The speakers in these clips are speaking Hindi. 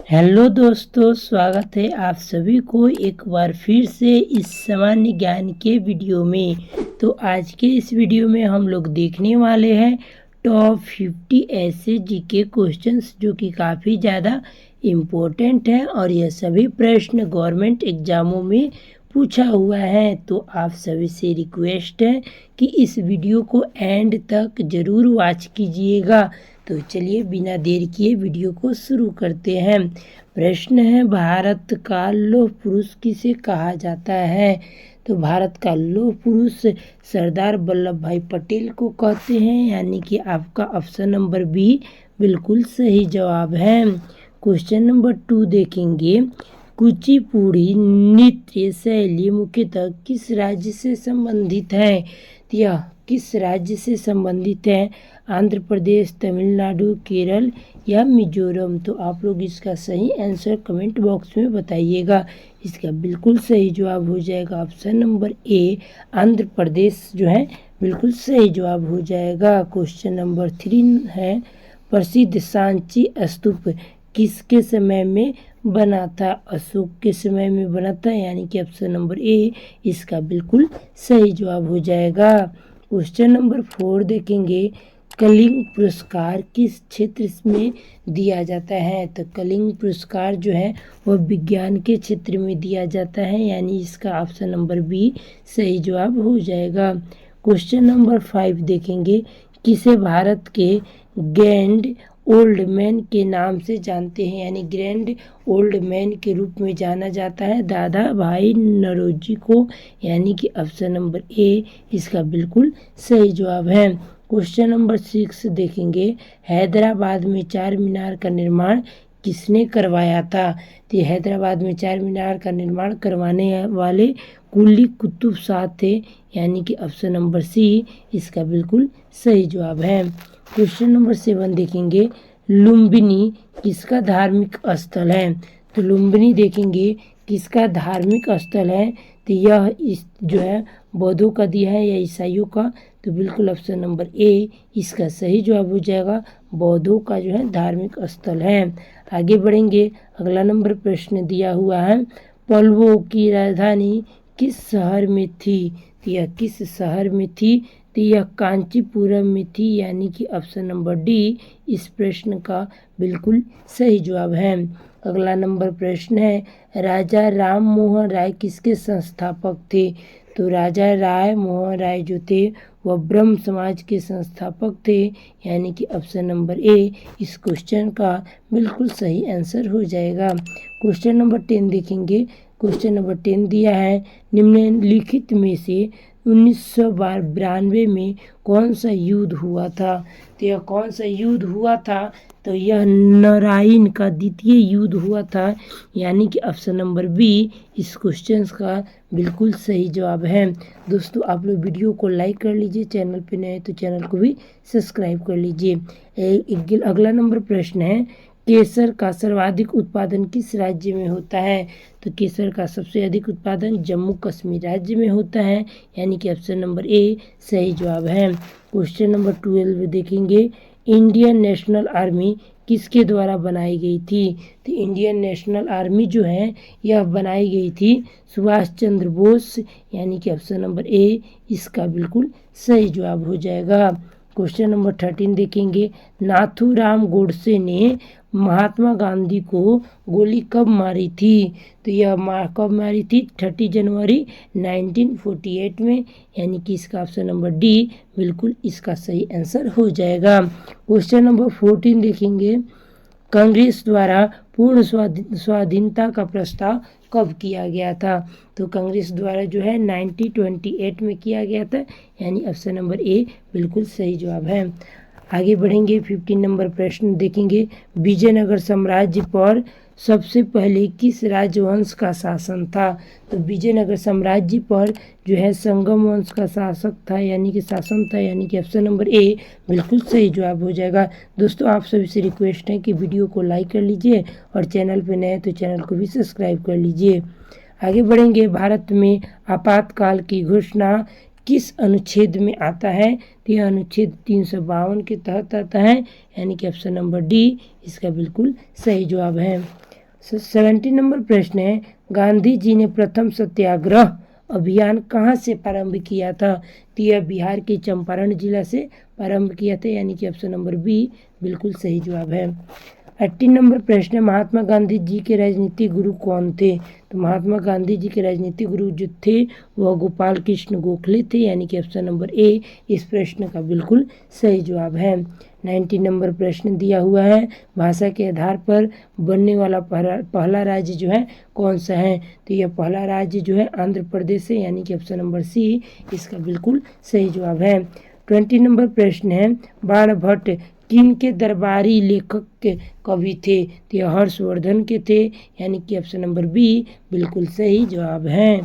हेलो दोस्तों, स्वागत है आप सभी को एक बार फिर से इस सामान्य ज्ञान के वीडियो में। तो आज के इस वीडियो में हम लोग देखने वाले हैं टॉप 50 ऐसे जीके क्वेश्चंस जो कि काफ़ी ज़्यादा इम्पोर्टेंट हैं और यह सभी प्रश्न गवर्नमेंट एग्जामों में पूछा हुआ है। तो आप सभी से रिक्वेस्ट है कि इस वीडियो को एंड तक ज़रूर वॉच कीजिएगा। तो चलिए बिना देर किए वीडियो को शुरू करते हैं। प्रश्न है, भारत का लौह पुरुष किसे कहा जाता है? तो भारत का लौह पुरुष सरदार वल्लभ भाई पटेल को कहते हैं, यानी कि आपका ऑप्शन नंबर बी बिल्कुल सही जवाब है। क्वेश्चन नंबर 2 देखेंगे, कुचिपुड़ी नृत्य शैली मुख्यतः किस राज्य से संबंधित है? यह किस राज्य से संबंधित है? आंध्र प्रदेश, तमिलनाडु, केरल या मिजोरम? तो आप लोग इसका सही आंसर कमेंट बॉक्स में बताइएगा। इसका बिल्कुल सही जवाब हो जाएगा option number A, Andhra Pradesh जो है बिल्कुल सही जवाब हो जाएगा। क्वेश्चन नंबर 3 है, प्रसिद्ध सांची स्तूप किसके समय में बना था? अशोक के समय में बना था, यानी कि ऑप्शन नंबर ए इसका बिल्कुल सही जवाब हो जाएगा। क्वेश्चन नंबर 4 देखेंगे, कलिंग पुरस्कार किस क्षेत्र में दिया जाता है? तो कलिंग पुरस्कार जो है वह विज्ञान के क्षेत्र में दिया जाता है, यानी इसका ऑप्शन नंबर बी सही जवाब हो जाएगा। क्वेश्चन नंबर 5 देखेंगे, किसे भारत के ग्रैंड ओल्ड मैन के नाम से जानते हैं? यानी ग्रैंड ओल्ड मैन के रूप में जाना जाता है दादा भाई नौरोजी को, यानी कि ऑप्शन नंबर ए इसका बिल्कुल सही जवाब है। क्वेश्चन नंबर 6 देखेंगे, हैदराबाद में चार मीनार का निर्माण किसने करवाया था? तो हैदराबाद में चार मीनार का निर्माण करवाने वाले कुली कुतुब शाह थे, यानी कि ऑप्शन नंबर सी इसका बिल्कुल सही जवाब है। क्वेश्चन नंबर 7 देखेंगे, लुम्बिनी किसका धार्मिक स्थल है? तो लुम्बिनी देखेंगे किसका धार्मिक स्थल है? तो यह इस जो है बौद्धों का दिया है या ईसाइयों का? तो बिल्कुल ऑप्शन नंबर ए इसका सही जवाब हो जाएगा, बौद्धों का जो है धार्मिक स्थल है। आगे बढ़ेंगे, अगला नंबर प्रश्न दिया हुआ है, पल्लवों की राजधानी किस शहर में थी? तो यह किस शहर में थी? तो यह कांचीपुरम में थी, यानी कि ऑप्शन नंबर डी इस प्रश्न का बिल्कुल सही जवाब है। अगला नंबर प्रश्न है, राजा राम मोहन राय किसके संस्थापक थे? तो राजा राय मोहन राय जो थे वह ब्रह्म समाज के संस्थापक थे, यानी कि ऑप्शन नंबर ए इस क्वेश्चन का बिल्कुल सही आंसर हो जाएगा। क्वेश्चन नंबर 10 देखेंगे, क्वेश्चन नंबर 10 दिया है, निम्नलिखित में से 1992 में कौन सा युद्ध हुआ था? तो यह कौन सा युद्ध हुआ था? तो यह नारायण का द्वितीय युद्ध हुआ था, यानी कि ऑप्शन नंबर बी इस क्वेश्चन का बिल्कुल सही जवाब है। दोस्तों आप लोग वीडियो को लाइक कर लीजिए, चैनल पे नए तो चैनल को भी सब्सक्राइब कर लीजिए। अगला नंबर प्रश्न है, केसर का सर्वाधिक उत्पादन किस राज्य में होता है? तो केसर का सबसे अधिक उत्पादन जम्मू कश्मीर राज्य में होता है, यानी कि ऑप्शन नंबर ए सही जवाब है। क्वेश्चन नंबर 12 देखेंगे, इंडियन नेशनल आर्मी किसके द्वारा बनाई गई थी? तो इंडियन नेशनल आर्मी जो है यह बनाई गई थी सुभाष चंद्र बोस, यानी कि ऑप्शन नंबर ए इसका बिल्कुल सही जवाब हो जाएगा। क्वेश्चन नंबर 13 देखेंगे, नाथूराम गोडसे ने महात्मा गांधी को गोली कब मारी थी? तो यह कब मारी थी? 30 जनवरी 1948 में, यानी कि इसका ऑप्शन नंबर डी बिल्कुल इसका सही आंसर हो जाएगा। क्वेश्चन नंबर 14 देखेंगे, कांग्रेस द्वारा पूर्ण स्वाधीनता का प्रस्ताव कब किया गया था? तो कांग्रेस द्वारा जो है 1928 में किया गया था, यानी ऑप्शन नंबर ए बिल्कुल सही जवाब है। आगे बढ़ेंगे, 15 नंबर प्रश्न देखेंगे, विजयनगर साम्राज्य पर सबसे पहले किस राजवंश का शासन था? तो विजयनगर साम्राज्य पर जो है संगम वंश का शासक था, यानी कि शासन था, यानी कि ऑप्शन नंबर ए बिल्कुल सही जवाब हो जाएगा। दोस्तों आप सभी से रिक्वेस्ट है कि वीडियो को लाइक कर लीजिए और चैनल पर नए तो चैनल को भी सब्सक्राइब कर लीजिए। आगे बढ़ेंगे, भारत में आपातकाल की घोषणा किस अनुच्छेद में आता है? तो यह अनुच्छेद 352 के तहत आता है, यानी कि ऑप्शन नंबर डी इसका बिल्कुल सही जवाब है। 70 नंबर प्रश्न है, गांधी जी ने प्रथम सत्याग्रह अभियान कहाँ से प्रारंभ किया था? तो यह बिहार के चंपारण जिला से प्रारंभ किया था, यानी कि ऑप्शन नंबर बी बिल्कुल सही जवाब है। 80 नंबर प्रश्न है, महात्मा गांधी जी के राजनीतिक गुरु कौन थे? तो महात्मा गांधी जी के राजनीतिक गुरु जो थे वह गोपाल कृष्ण गोखले थे, यानी कि ऑप्शन नंबर ए इस प्रश्न का बिल्कुल सही जवाब है। 90 नंबर प्रश्न दिया हुआ है, भाषा के आधार पर बनने वाला पहला राज्य जो है कौन सा है? तो यह पहला राज्य जो है आंध्र प्रदेश है, यानी कि ऑप्शन नंबर सी इसका बिल्कुल सही जवाब है। 20 नंबर प्रश्न है, बाणभट्ट किन के दरबारी लेखक के कवि थे? तो यह हर्षवर्धन के थे, यानी कि ऑप्शन नंबर बी बिल्कुल सही जवाब है।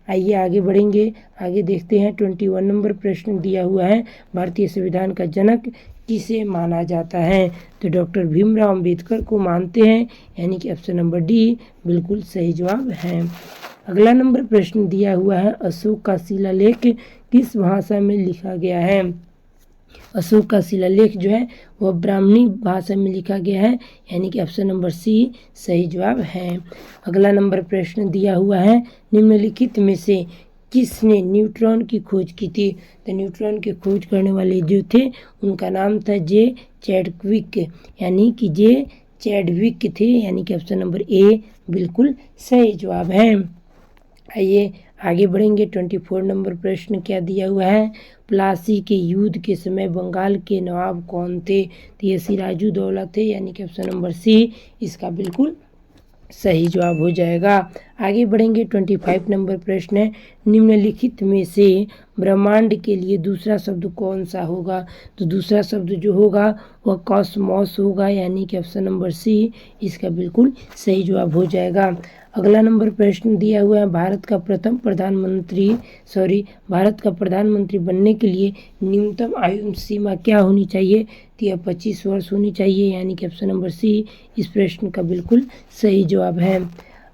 आइए आगे बढ़ेंगे, आगे देखते हैं। 21 नंबर प्रश्न दिया हुआ है, भारतीय संविधान का जनक किसे माना जाता है? तो डॉक्टर भीमराव अंबेडकर को मानते हैं, यानी कि ऑप्शन नंबर डी बिल्कुल सही जवाब है। अगला नंबर प्रश्न दिया हुआ है, अशोक का शिलालेख किस भाषा में लिखा गया है? अशोक का शिलालेख जो है वह ब्राह्मणी भाषा में लिखा गया है, यानी कि ऑप्शन नंबर सी सही जवाब है। अगला नंबर प्रश्न दिया हुआ है, निम्नलिखित में से किसने न्यूट्रॉन की खोज की थी? तो न्यूट्रॉन की खोज करने वाले जो थे उनका नाम था जे चैडविक, यानी कि जे चैडविक थे, यानी कि ऑप्शन नंबर ए बिल्कुल सही जवाब है। आइए आगे बढ़ेंगे। 24 नंबर प्रश्न क्या दिया हुआ है, प्लासी के युद्ध के समय बंगाल के नवाब कौन थे? तो ये सिराजुद्दौला थे, यानी कि ऑप्शन नंबर सी इसका बिल्कुल सही जवाब हो जाएगा। आगे बढ़ेंगे। 25 नंबर प्रश्न है, निम्नलिखित में से ब्रह्मांड के लिए दूसरा शब्द कौन सा होगा? तो दूसरा शब्द जो होगा वह कॉस्मॉस होगा, यानी कि ऑप्शन नंबर सी इसका बिल्कुल सही जवाब हो जाएगा। अगला नंबर प्रश्न दिया हुआ है, भारत का प्रधानमंत्री बनने के लिए न्यूनतम आयु सीमा क्या होनी चाहिए? तो यह 25 वर्ष होनी चाहिए, यानी कि ऑप्शन नंबर सी इस प्रश्न का बिल्कुल सही जवाब है।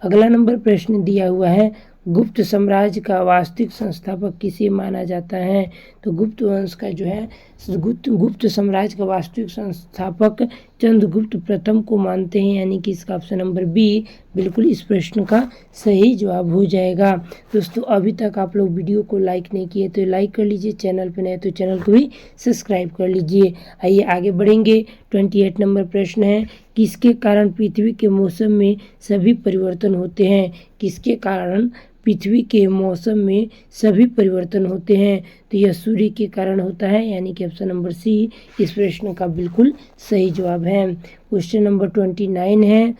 अगला नंबर प्रश्न दिया हुआ है, गुप्त साम्राज्य का वास्तविक संस्थापक किसे माना जाता है? तो गुप्त वंश का जो है गुप्त साम्राज्य का वास्तविक संस्थापक चंद्रगुप्त प्रथम को मानते हैं, यानी कि इसका ऑप्शन नंबर बी बिल्कुल इस प्रश्न का सही जवाब हो जाएगा। दोस्तों अभी तक आप लोग वीडियो को लाइक नहीं किए तो लाइक कर लीजिए, चैनल पर नए तो चैनल को भी सब्सक्राइब कर लीजिए। आइए आगे बढ़ेंगे। 28 नंबर प्रश्न है, किसके कारण पृथ्वी के मौसम में सभी परिवर्तन होते हैं? किसके कारण पृथ्वी के मौसम में सभी परिवर्तन होते हैं? तो यह सूर्य के कारण होता है, यानी कि ऑप्शन नंबर सी इस प्रश्न का बिल्कुल सही जवाब है। क्वेश्चन नंबर 29 है।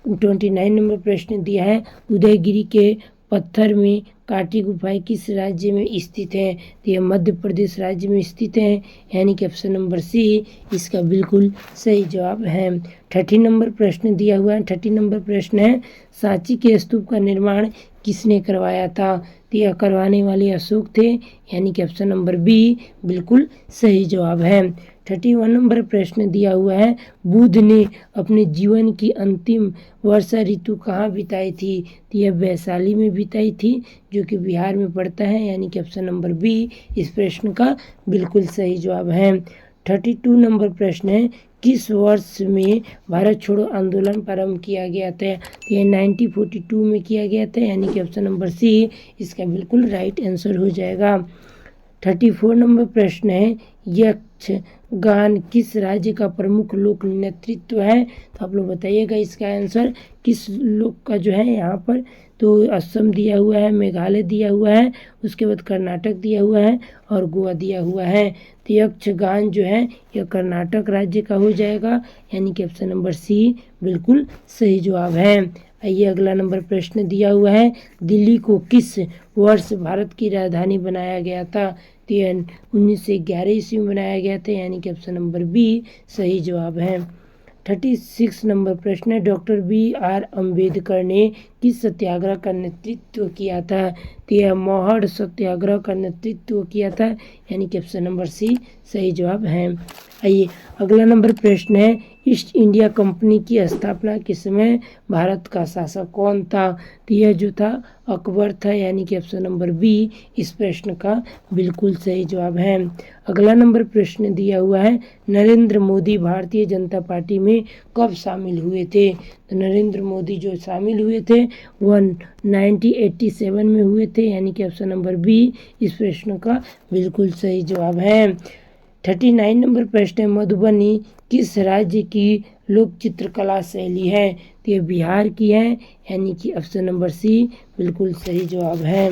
29 नंबर प्रश्न दिया है, उदयगिरी के पत्थर में काटी गुफाएं किस राज्य में स्थित हैं? तो यह मध्य प्रदेश राज्य में स्थित है, यानी कि ऑप्शन नंबर सी इसका बिल्कुल सही जवाब है। 30 नंबर प्रश्न दिया हुआ है। 30 नंबर प्रश्न है, सांची के स्तूप का निर्माण किसने करवाया था? तो यह करवाने वाले अशोक थे, यानी कि ऑप्शन नंबर बी बिल्कुल सही जवाब है। 31 नंबर प्रश्न दिया हुआ है, बुद्ध ने अपने जीवन की अंतिम वर्षा ऋतु कहाँ बिताई थी? तो यह वैशाली में बिताई थी, जो कि बिहार में पड़ता है, यानी कि ऑप्शन नंबर बी इस प्रश्न का बिल्कुल सही जवाब है। 32 नंबर प्रश्न है, किस वर्ष में भारत छोड़ो आंदोलन प्रारंभ किया गया था? तो यह 1942 में किया गया था, यानी कि ऑप्शन नंबर सी इसका बिल्कुल राइट आंसर हो जाएगा। 34 नंबर प्रश्न है, यक्षगान किस राज्य का प्रमुख लोक नृत्य है? तो आप लोग बताइएगा इसका आंसर किस लोक का जो है यहाँ पर। तो असम दिया हुआ है, मेघालय दिया हुआ है, उसके बाद कर्नाटक दिया हुआ है और गोवा दिया हुआ है। तो यक्षगान जो है यह कर्नाटक राज्य का हो जाएगा, यानी कि ऑप्शन नंबर सी बिल्कुल सही जवाब है। आइए अगला नंबर प्रश्न दिया हुआ है, दिल्ली को किस वर्ष भारत की राजधानी बनाया गया था? तो यह 1911 ईस्वी में बनाया गया था, यानी कि ऑप्शन नंबर बी सही जवाब है। 36 नंबर प्रश्न है, डॉक्टर BR अम्बेडकर ने किस सत्याग्रह का नेतृत्व किया था? तो यह मौहड़ सत्याग्रह का नेतृत्व किया था, यानी कि ऑप्शन नंबर सी सही जवाब है। आइए अगला नंबर प्रश्न है, ईस्ट इंडिया कंपनी की स्थापना के समय भारत का शासक कौन था? तो यह जो था अकबर था, यानी कि ऑप्शन नंबर बी इस प्रश्न का बिल्कुल सही जवाब है। अगला नंबर प्रश्न दिया हुआ है, नरेंद्र मोदी भारतीय जनता पार्टी में कब शामिल हुए थे? तो नरेंद्र मोदी जो शामिल हुए थे वह 1987 में हुए थे, यानी कि ऑप्शन नंबर बी इस प्रश्न का बिल्कुल सही जवाब है। 39 नंबर प्रश्न है, मधुबनी किस राज्य की लोक चित्रकला शैली है? तो ये बिहार की है, यानी कि ऑप्शन नंबर सी बिल्कुल सही जवाब है।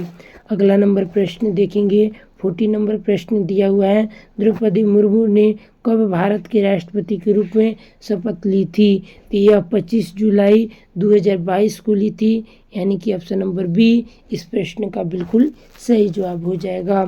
अगला नंबर प्रश्न देखेंगे, 40 नंबर प्रश्न दिया हुआ है, द्रौपदी मुर्मू ने कब भारत के राष्ट्रपति के रूप में शपथ ली थी? तो यह 25 जुलाई 2022 को ली थी, यानी कि ऑप्शन नंबर बी इस प्रश्न का बिल्कुल सही जवाब हो जाएगा।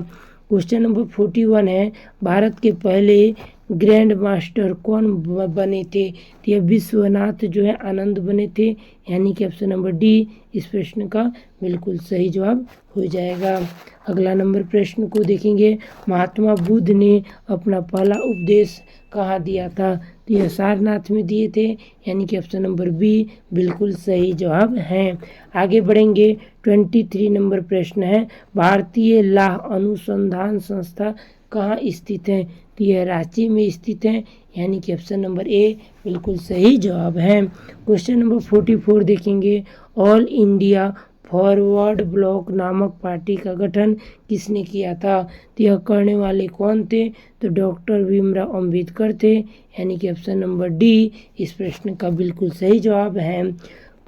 क्वेश्चन नंबर 41 है, भारत के पहले ग्रैंड मास्टर कौन बने थे? तो यह विश्वनाथ जो है आनंद बने थे, यानी कि ऑप्शन नंबर डी इस प्रश्न का बिल्कुल सही जवाब हो जाएगा। अगला नंबर प्रश्न को देखेंगे, महात्मा बुद्ध ने अपना पहला उपदेश कहाँ दिया था? तो यह सारनाथ में दिए थे, यानी कि ऑप्शन नंबर बी बिल्कुल सही जवाब है। आगे बढ़ेंगे, 23 नंबर प्रश्न है, भारतीय लाह अनुसंधान संस्था कहाँ स्थित है? तो यह रांची में स्थित है, यानी कि ऑप्शन नंबर ए बिल्कुल सही जवाब है। क्वेश्चन नंबर 44 देखेंगे, ऑल इंडिया फॉरवर्ड ब्लॉक नामक पार्टी का गठन किसने किया था? तो यह करने वाले कौन थे? तो डॉक्टर भीमराव अंबेडकर थे, यानी कि ऑप्शन नंबर डी इस प्रश्न का बिल्कुल सही जवाब है।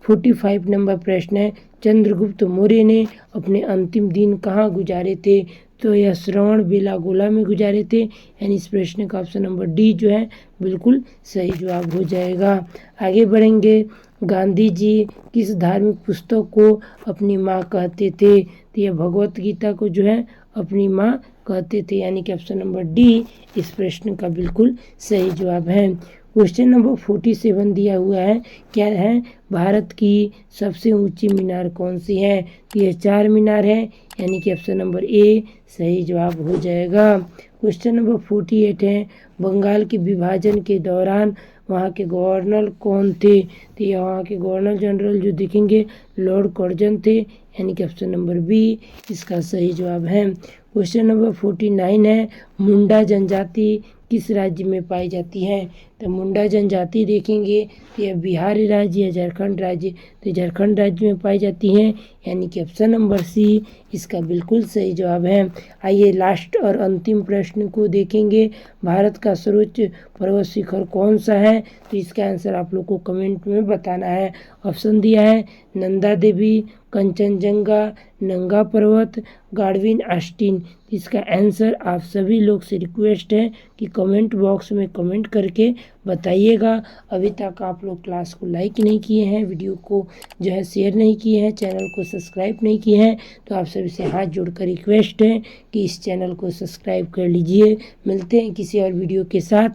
45 नंबर प्रश्न है, चंद्रगुप्त मौर्य ने अपने अंतिम दिन कहाँ गुजारे थे? तो यह श्रवण बेलागोला में गुजारे थे, यानी इस प्रश्न का ऑप्शन नंबर डी जो है बिल्कुल सही जवाब हो जाएगा। आगे बढ़ेंगे, गांधी जी किस धार्मिक पुस्तक को अपनी माँ कहते थे? तो यह भगवत गीता को जो है अपनी माँ कहते थे, यानी कि ऑप्शन नंबर डी इस प्रश्न का बिल्कुल सही जवाब है। क्वेश्चन नंबर 47 दिया हुआ है, क्या है भारत की सबसे ऊंची मीनार कौन सी है? तो यह 4 मीनार है, यानी कि ऑप्शन नंबर ए सही जवाब हो जाएगा। क्वेश्चन नंबर 48 है, बंगाल के विभाजन के दौरान वहाँ के गवर्नर कौन थे? तो यह वहाँ के गवर्नर जनरल जो दिखेंगे लॉर्ड कर्जन थे, यानी कि ऑप्शन नंबर बी इसका सही जवाब है। क्वेश्चन नंबर 49 है, मुंडा जनजाति किस राज्य में पाई जाती है? तो मुंडा जनजाति देखेंगे तो यह बिहार राज्य या झारखंड राज्य, तो झारखंड राज्य में पाई जाती हैं, यानी कि ऑप्शन नंबर सी इसका बिल्कुल सही जवाब है। आइए लास्ट और अंतिम प्रश्न को देखेंगे, भारत का सर्वोच्च पर्वत शिखर कौन सा है? तो इसका आंसर आप लोग को कमेंट में बताना है। ऑप्शन दिया है नंदा देवी, कंचनजंगा, नंगा पर्वत, गार्डविन आस्टीन। इसका आंसर आप सभी लोग से रिक्वेस्ट है कि कमेंट बॉक्स में कमेंट करके बताइएगा। अभी तक आप लोग क्लास को लाइक नहीं किए हैं, वीडियो को जो है शेयर नहीं किए हैं, चैनल को सब्सक्राइब नहीं किए हैं, तो आप सभी से हाथ जोड़कर रिक्वेस्ट है कि इस चैनल को सब्सक्राइब कर लीजिए। मिलते हैं किसी और वीडियो के साथ।